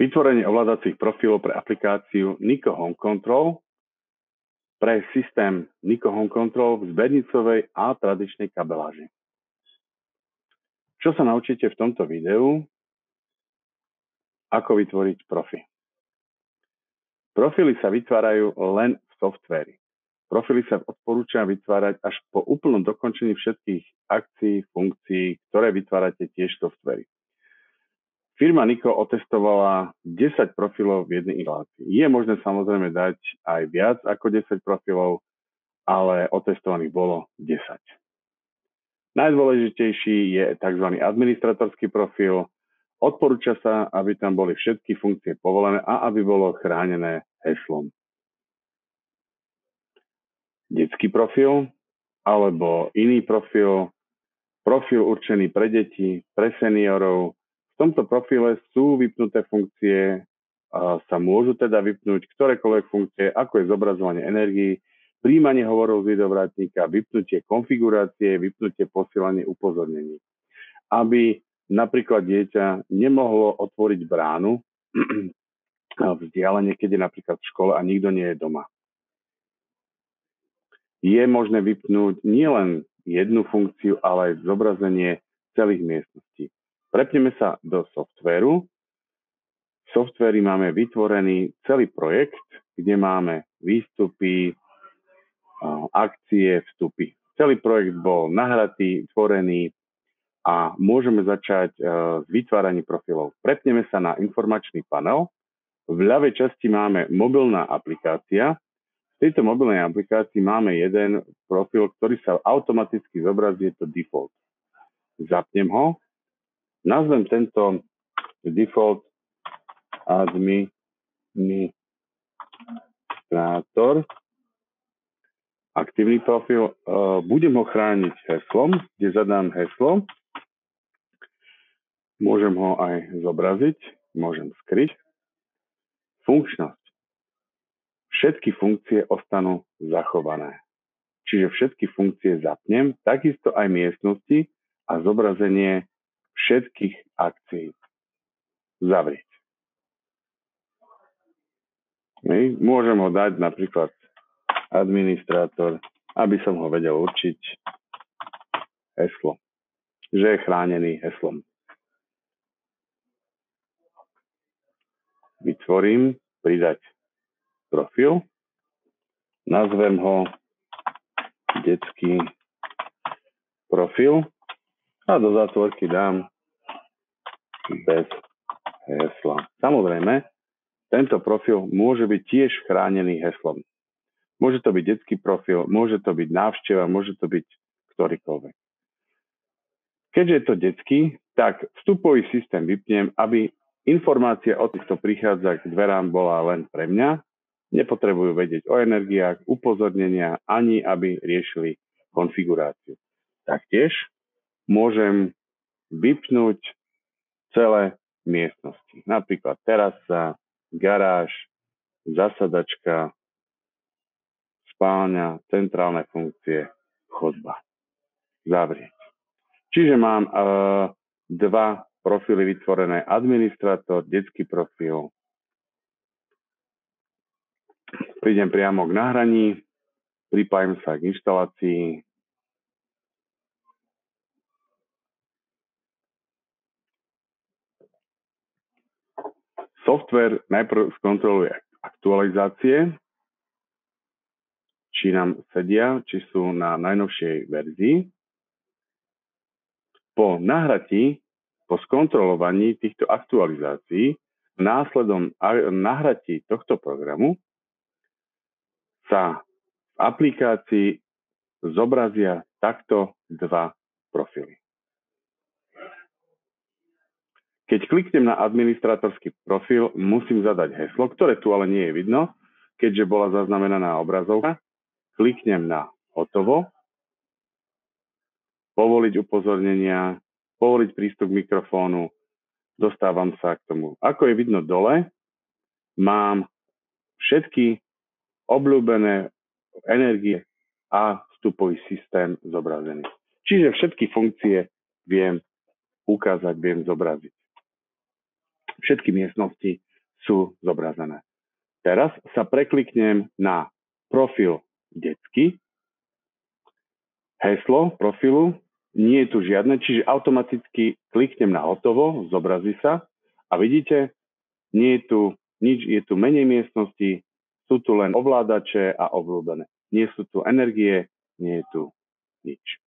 Vytvorenie ovládacích profilov pre aplikáciu Nico Home Control pre systém Nico Home Control v zbernicovej a tradičnej kabeláži. Čo sa naučíte v tomto videu? Ako vytvoriť profil. Profily sa vytvárajú len v softvéri. Profily sa odporúča vytvárať až po úplnom dokončení všetkých akcií, funkcií, ktoré vytvárate tiež v softvéri. Firma Nico otestovala 10 profilov v jednej inštalácii. Je možné samozrejme dať aj viac ako 10 profilov, ale otestovaných bolo 10. Najdôležitejší je tzv. Administratorský profil. Odporúča sa, aby tam boli všetky funkcie povolené a aby bolo chránené heslom. Detský profil alebo iný profil, profil určený pre deti, pre seniorov. V tomto profile sú vypnuté funkcie, sa môžu teda vypnúť ktorékoľvek funkcie, ako je zobrazovanie energií, prijímanie hovorov z videovrátnika, vypnutie konfigurácie, vypnutie posielanie upozornení. Aby napríklad dieťa nemohlo otvoriť bránu vzdialene, keď je napríklad v škole a nikto nie je doma. Je možné vypnúť nielen jednu funkciu, ale aj zobrazenie celých miestností. Prepneme sa do softvéru. V softvéri máme vytvorený celý projekt, kde máme výstupy, akcie, vstupy. Celý projekt bol nahratý, tvorený a môžeme začať s vytváraním profilov. Prepneme sa na informačný panel. V ľavej časti máme mobilná aplikácia. V tejto mobilnej aplikácii máme jeden profil, ktorý sa automaticky zobrazí, je to default. Zapnem ho. Nazvem tento default administrátor. Aktívny profil. Budem ho chrániť heslom, kde zadám heslo. Môžem ho aj zobraziť, môžem skryť. Funkčnosť. Všetky funkcie ostanú zachované. Čiže všetky funkcie zapnem, takisto aj miestnosti a zobrazenie všetkých akcií. Zavrieť. Môžem ho dať napríklad administrátor, aby som ho vedel určiť heslo, že je chránený heslom. Vytvorím, pridať profil, nazvem ho detský profil a do zátvorky dám bez hesla. Samozrejme, tento profil môže byť tiež chránený heslom. Môže to byť detský profil, môže to byť návšteva, môže to byť ktorýkoľvek. Keďže je to detský, tak vstupový systém vypnem, aby informácia o tých, kto prichádza k dverám, bola len pre mňa. Nepotrebujú vedieť o energiách, upozornenia, ani aby riešili konfiguráciu. Taktiež môžem vypnúť celé miestnosti. Napríklad terasa, garáž, zasadačka, spálňa, centrálne funkcie, chodba. Zavrieť. Čiže mám dva profily vytvorené: administrátor, detský profil. Prídem priamo k nahraní, pripájam sa k inštalácii. Software najprv skontroluje aktualizácie, či nám sedia, či sú na najnovšej verzii. Po nahratí, po skontrolovaní týchto aktualizácií, v následnom nahratí tohto programu sa v aplikácii zobrazia takto dva profily. Keď kliknem na administrátorský profil, musím zadať heslo, ktoré tu ale nie je vidno, keďže bola zaznamenaná obrazovka. Kliknem na hotovo, povoliť upozornenia, povoliť prístup k mikrofónu, dostávam sa k tomu. Ako je vidno dole, mám všetky obľúbené energie a vstupový systém zobrazený. Čiže všetky funkcie viem ukázať, viem zobraziť. Všetky miestnosti sú zobrazené. Teraz sa prekliknem na profil detský. Heslo profilu nie je tu žiadne, čiže automaticky kliknem na hotovo, zobrazí sa a vidíte, nie je tu nič, je tu menej miestností, sú tu len ovládače a obľúbené. Nie sú tu energie, nie je tu nič.